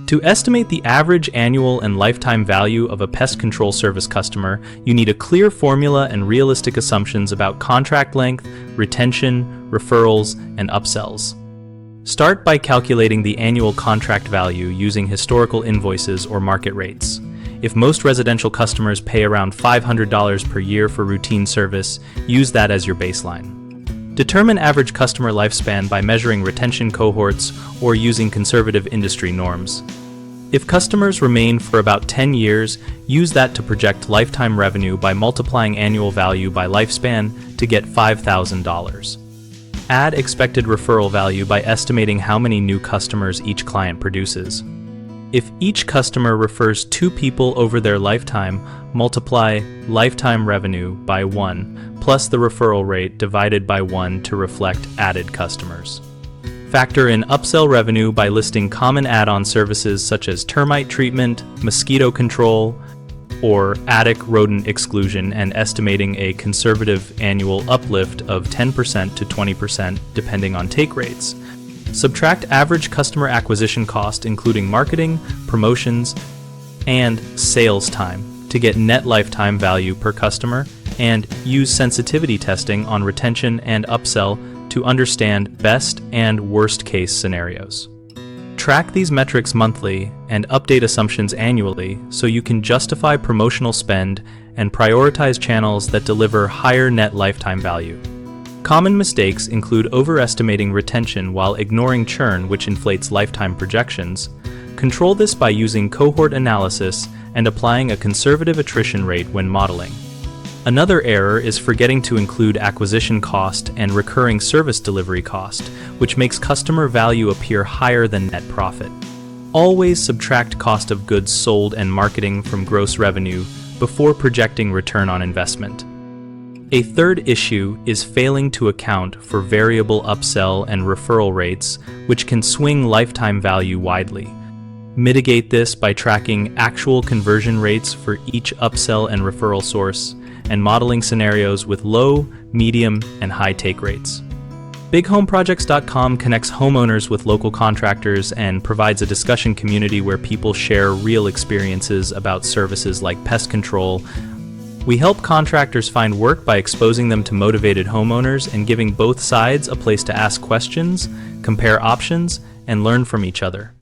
To estimate the average annual and lifetime value of a pest control service customer, you need a clear formula and realistic assumptions about contract length, retention, referrals, and upsells. Start by calculating the annual contract value using historical invoices or market rates. If most residential customers pay around $500 per year for routine service, use that as your baseline. Determine average customer lifespan by measuring retention cohorts or using conservative industry norms. If customers remain for about 10 years, use that to project lifetime revenue by multiplying annual value by lifespan to get $5,000. Add expected referral value by estimating how many new customers each client produces. If each customer refers 2 people over their lifetime, multiply lifetime revenue by 1 plus the referral rate divided by 1 to reflect added customers. Factor in upsell revenue by listing common add-on services such as termite treatment, mosquito control, or attic rodent exclusion and estimating a conservative annual uplift of 10% to 20% depending on take rates. Subtract average customer acquisition cost including marketing, promotions, and sales time to get net lifetime value per customer, and use sensitivity testing on retention and upsell to understand best and worst case scenarios. Track these metrics monthly and update assumptions annually so you can justify promotional spend and prioritize channels that deliver higher net lifetime value. Common mistakes include overestimating retention while ignoring churn, which inflates lifetime projections. Control this by using cohort analysis and applying a conservative attrition rate when modeling. Another error is forgetting to include acquisition cost and recurring service delivery cost, which makes customer value appear higher than net profit. Always subtract cost of goods sold and marketing from gross revenue before projecting return on investment. A third issue is failing to account for variable upsell and referral rates, which can swing lifetime value widely. Mitigate this by tracking actual conversion rates for each upsell and referral source, and modeling scenarios with low, medium, and high take rates. BigHomeProjects.com connects homeowners with local contractors and provides a discussion community where people share real experiences about services like pest control. We help contractors find work by exposing them to motivated homeowners and giving both sides a place to ask questions, compare options, and learn from each other.